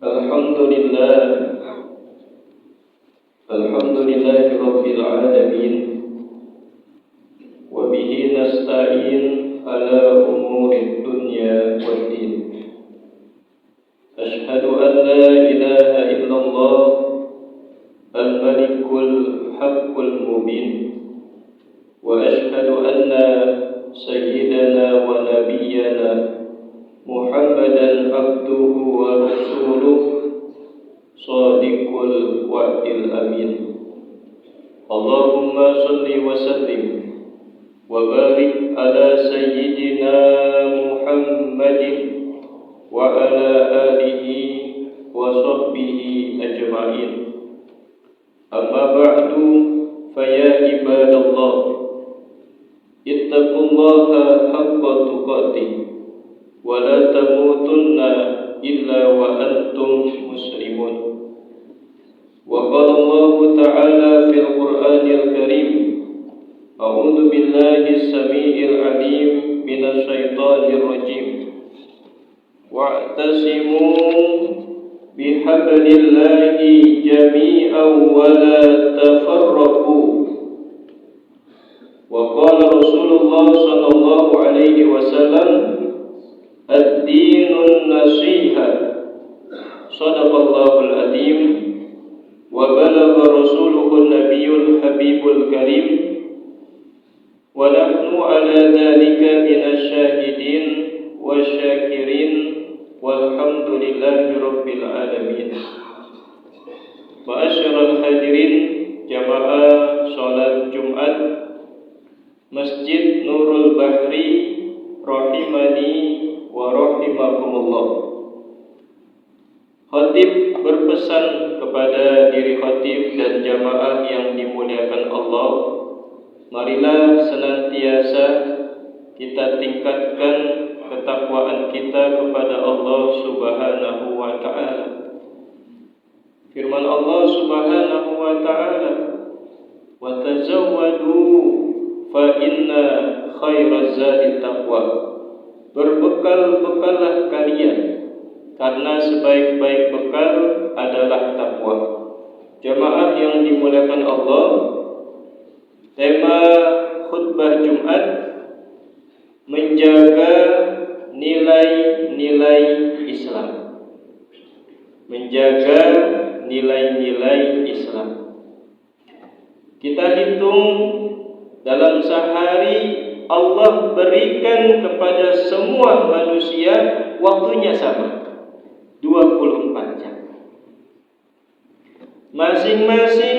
Alhamdulillah, alhamdulillahi rabbil alamin. Wa bihi nasta'in ala umuri dunya waddin. Ashhadu an la ilaha illallah al-malikul haqqul mubin. Wa ashhadu anna sayyidana wa nabiyyana Muhammadan abduhu wa rasuluh Shadiqul wa'dil amin. Allahumma salli wa sallim wa barik ala sayyidina Muhammadin wa ala alihi wa sahbihi ajma'in. Amma ba'du, faya ibadallah, ittaqullaha haqqa tuqatih wa la tamutunna illa wa antum muslimun. Wa qala Allah ta'ala fil Qur'anil Karim, a'udzu billahi samii'il 'aliim minasy syaithanir rajim. Wa'tasimu bihablillahi jami'an wa la tafarraqu. Wa qala Rasulullah sallallahu alaihi wasallam, ad-dinun nasiha. Shadaqallahul adzim. Wa balagha rasuluhun nabiyul habibul karim. Wa nahnu ala dhalika minasyahidin wasyakirin. Walhamdulillahi rabbil alamin. Ma'asyiral hadirin jamaah salat Jumat Masjid Nurul Bahri rahimani wa rahimakumullah. Khatib berpesan kepada diri khatib dan jamaah yang dimuliakan Allah, marilah senantiasa kita tingkatkan ketakwaan kita kepada Allah Subhanahu wa ta'ala. Firman Allah Subhanahu wa ta'ala, wa tazawwadu fa inna khairaz zadi taqwa. Berbekal-bekallah kalian, karena sebaik-baik bekal adalah takwa. Jamaah yang dimuliakan Allah, tema khutbah Jumat menjaga nilai-nilai Islam. Menjaga nilai-nilai Islam. Kita hitung dalam sehari Allah berikan kepada semua manusia waktunya sama, 24 jam. Masing-masing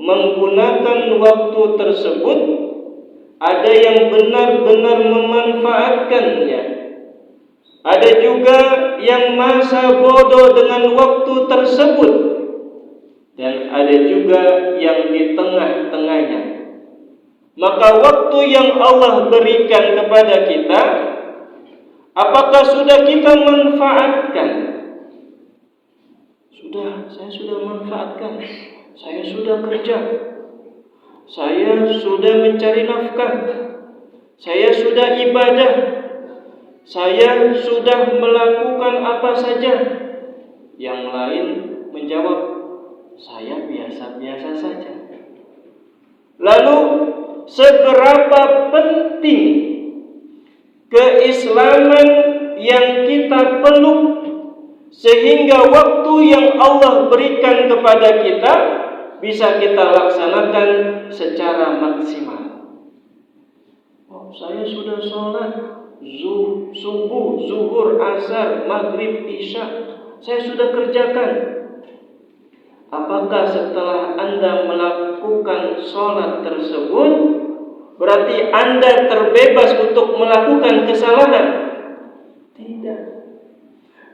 menggunakan waktu tersebut. Ada yang benar-benar memanfaatkannya. Ada juga yang masa bodoh dengan waktu tersebut. Dan ada juga yang di tengah-tengahnya. Maka waktu yang Allah berikan kepada kita, apakah sudah kita manfaatkan? Saya sudah manfaatkan. Saya sudah kerja. Saya sudah mencari nafkah. Saya sudah ibadah. Saya sudah melakukan apa saja. Yang lain menjawab, saya biasa-biasa saja. Lalu seberapa penting keislaman yang kita peluk sehingga waktu yang Allah berikan kepada kita bisa kita laksanakan secara maksimal. Saya sudah sholat subuh, zuhur, asar, maghrib, isya, saya sudah kerjakan. Apakah setelah Anda melakukan sholat tersebut berarti Anda terbebas untuk melakukan kesalahan? Tidak.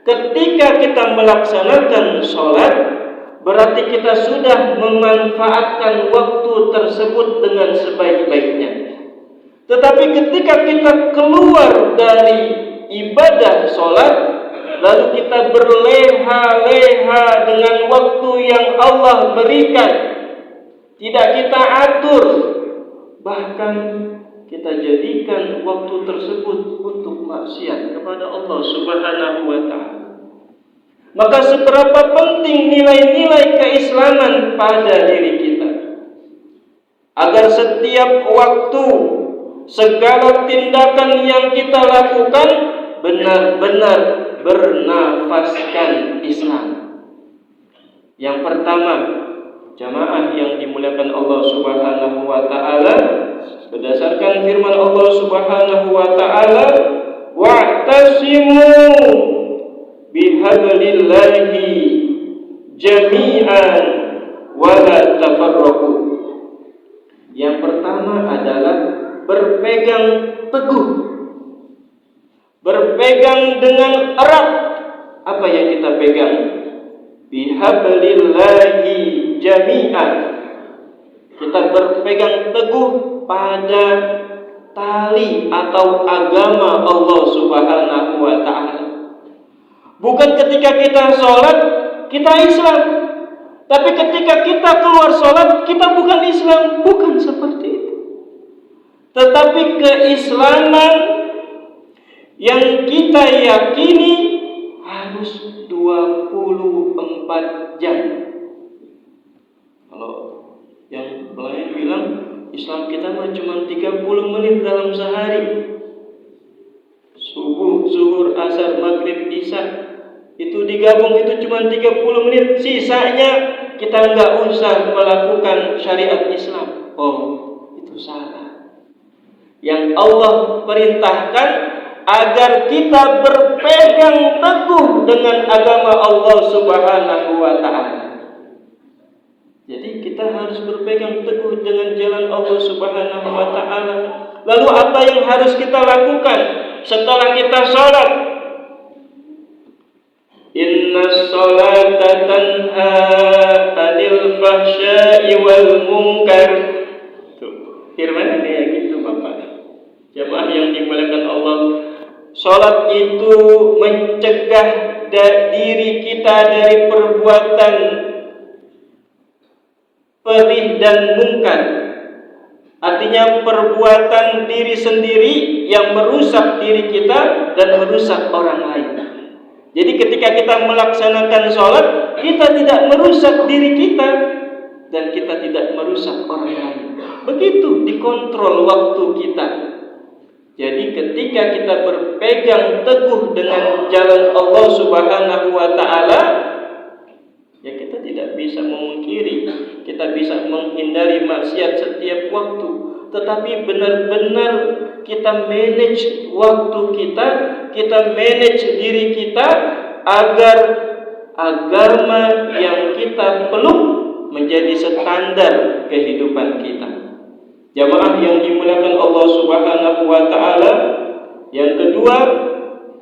Ketika kita melaksanakan sholat, berarti kita sudah memanfaatkan waktu tersebut dengan sebaik-baiknya. Tetapi ketika kita keluar dari ibadah sholat, lalu kita berleha-leha dengan waktu yang Allah berikan, tidak kita atur, bahkan kita jadikan waktu tersebut untuk maksiat kepada Allah Subhanahu wa ta'ala. Maka seberapa penting nilai-nilai keislaman pada diri kita, agar setiap waktu segala tindakan yang kita lakukan benar-benar bernafaskan Islam. Yang pertama, jamaah yang dimuliakan Allah Subhanahu wa taala, berdasarkan firman Allah Subhanahu wa taala, wa'tasimu bihablillahi jami'an wa la tafarraqu. Yang pertama adalah berpegang teguh, berpegang dengan erat. Apa yang kita pegang? Bihablillahi jami'an. Kita berpegang teguh pada tali atau agama Allah Subhanahu wa taala. Bukan ketika kita sholat kita Islam, tapi ketika kita keluar sholat kita bukan Islam. Bukan seperti itu. Tetapi keislaman yang kita yakini harus 24 jam. Kalau yang lain bilang Islam kita mah cuma 30 menit dalam sehari. Subuh, zuhur, asar, maghrib, isya, itu digabung itu cuma 30 menit. Sisanya kita nggak usah melakukan syariat Islam. Oh, itu salah. Yang Allah perintahkan agar kita berpegang teguh dengan agama Allah Subhanahu wa taala. Jadi kita harus berpegang teguh dengan jalan Allah Subhanahu wa taala. Lalu apa yang harus kita lakukan setelah kita sholat? Inna sholata tanha 'anil fahsya'i wal munkar. Tuh, firman ini ya gitu Bapak. Jamaah yang dimuliakan Allah, sholat itu mencegah diri kita dari perbuatan perih dan mungkar. Artinya perbuatan diri sendiri yang merusak diri kita dan merusak orang lain. Jadi ketika kita melaksanakan sholat, kita tidak merusak diri kita dan kita tidak merusak orang lain. Begitu dikontrol waktu kita. Jadi ketika kita berpegang teguh dengan jalan Allah Subhanahu wa taala, ya kita tidak bisa memungkiri, kita bisa menghindari maksiat setiap waktu, tetapi benar-benar kita manage waktu kita manage diri kita agar agama yang kita peluk menjadi standar kehidupan kita. Jamaah yang dimuliakan Allah Subhanahu wa taala, yang kedua,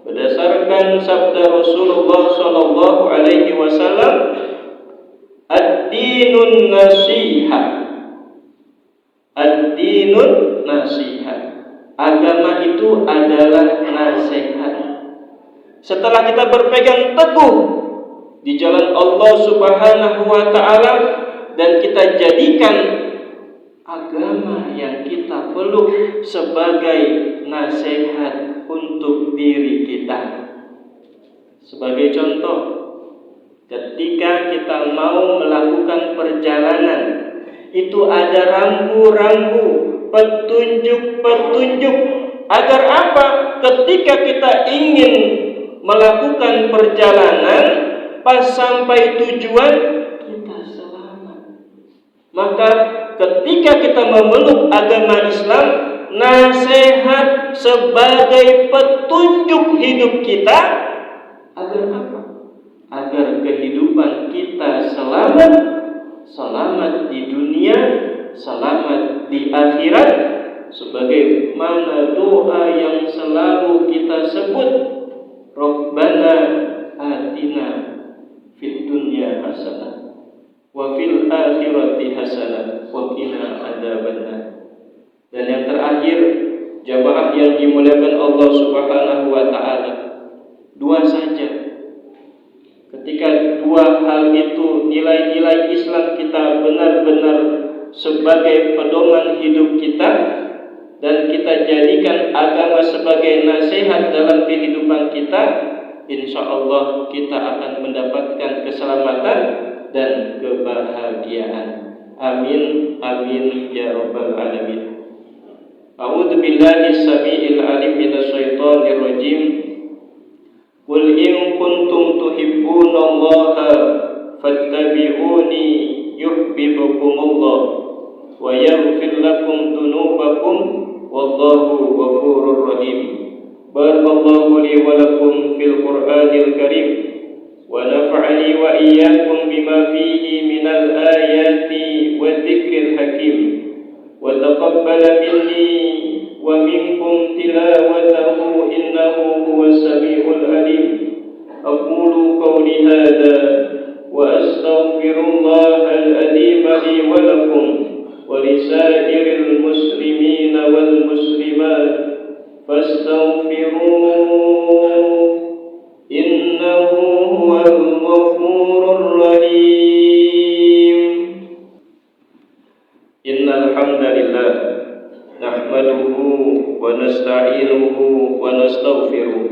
berdasarkan sabda Rasulullah sallallahu alaihi wasallam, ad-dinun nasiha. Ad-dinun nasiha. Agama itu adalah nasihat. Setelah kita berpegang teguh di jalan Allah Subhanahu wa taala dan kita jadikan agama yang kita peluk sebagai nasihat untuk diri kita. Sebagai contoh, ketika kita mau melakukan perjalanan, itu ada rambu-rambu, petunjuk-petunjuk. Agar apa? Ketika kita ingin melakukan perjalanan, pas sampai tujuan, kita selamat. Maka ketika kita memeluk agama Islam, nasihat sebagai petunjuk hidup kita, agar apa? Agar kehidupan kita selamat, selamat di dunia, selamat di akhirat, sebagaimana doa yang selalu kita sebut, Rabbana atina fid dunya hasanah wa fil akhirati hasanah wa qina adzabannar. Dan yang terakhir, jamaah yang dimuliakan Allah Subhanahu wa taala, dua saja. Ketika dua hal itu, nilai-nilai Islam kita benar-benar sebagai pedoman hidup kita, dan kita jadikan agama sebagai nasihat dalam kehidupan kita, insya Allah kita akan mendapatkan keselamatan dan kebahagiaan. Amin amin ya rabbal alamin. A'udzu billahi samiil alim minasy syaithanir rajim. Qul in kuntum tuhibbunallaha fattabi'uni yuhibbukumullah wa yaghfir lakum dhunubakum wallahu ghafurur rahim. Barakallahu li wa lakum fil Qur'anil Karim wa nafa'ani wa iyyakum bima fihi minal ayati wadh-dhikril hakim wa taqabbala minni wa minkum tilawatahu innahu huwas samiul alim. Aqulu qawli hadha wa astaghfirullahal azim li wa lakum wa lisairil muslimina wal muslimat fastaghfiruhu innahu huwal ghafurur rahim. Innal hamdalillah nahmaduhu wa nasta'inuhu wa nastaghfiruh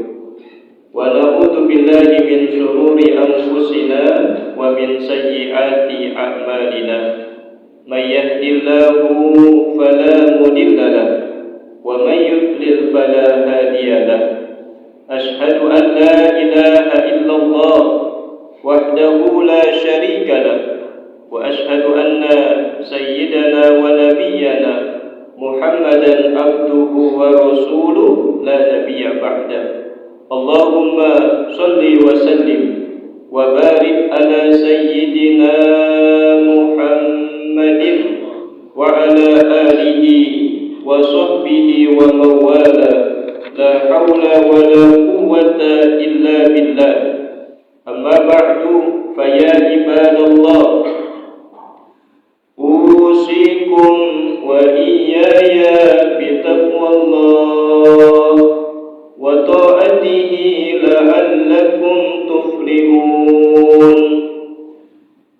wa na'udzu billahi min shururi anfusina wa min sayyiati a'malina. May yahdihillahu fala mudilla lahu wa may yudlil fala hadiya lahu. Ashhadu an la ilaha illallah wahdahu la syarika lahu wa ashhadu anna sayyidana wa nabiyyana Muhammadan abduhu wa rasuluh la nabiyya ba'da. Allahumma salli wa sallim wa barik ala sayyidina Muhammadin wa ala alihi wa sahbihi wa mawala. La hawla wa la quwwata illa billah. Amma ba'du, fa ya ibadallah, usikum wa iyaya bitaqwallah wa ta'atihi la'allakum tuflihun.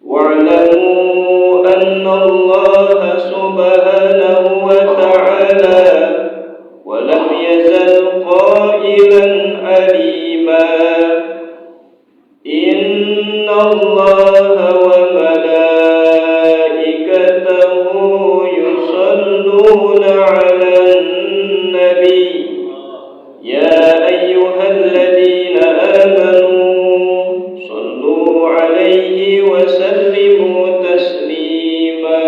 Wa'lamu anna Allah subhanahu wa ta'ala wa lam yazal qailan alima. Inna Allah wa malaikatahu yusalluna 'alan nabi. Ya ayyuhalladzina amanu sallu 'alaihi wa sallimu taslima.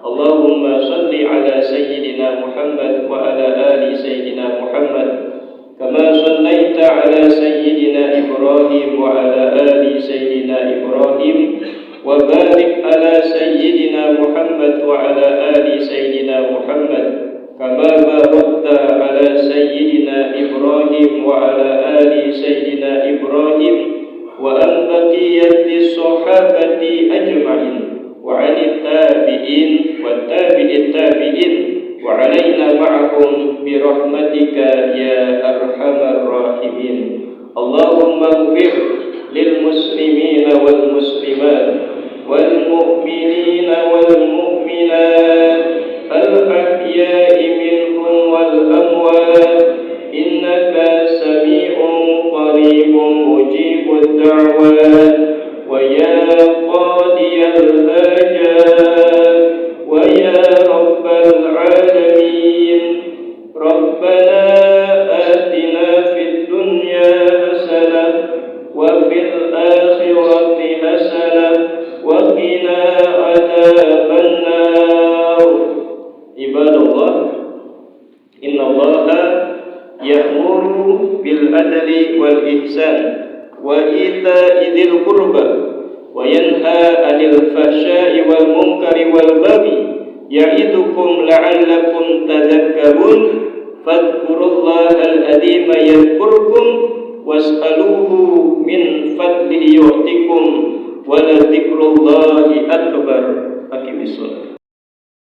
Allahumma salli 'ala sayyidina Muhammad wa ala ali sayyidina Muhammad kama sallaita 'ala sayyidina Ibrahim wa ala ali sayyidina Ibrahim wa barik 'ala sayyidina Muhammad wa ala ali sayyidina Muhammad kama barakta 'ala sayyidina Ibrahim wa ala ali sayyidina Ibrahim wa an baqiyatis sahabati ajma'in wa 'anit tabi'in wa tabi'it tabi'in wa 'alaina ma'ahum bi rahmatika ya arhamar rahimin. Allahumma ighfir lil muslimina wal muslimat wal mu'minina wal mu'minat al ahya'i minhum wal amwat innaka sami'un qaribun mujibud da'wat wa ya qadiyal hajat wa ya rabbal alamin. Rabbana atina fid dunya hasanah wa fil akhirati hasanah wa qina adzaban nar. Ibadallah, innallaha ya'muru bil adli wal ihsan wa ita'i dzil qurba wa yanha 'anil fahsya'i wal munkari wal baghi ya'idukum la'allakum tadhakkarun. Fadhkurullahal adzima yadhkurkum was'aluhu min fadlihi yu'tikum wa la dzikrullahi akbar. Aqimissalah.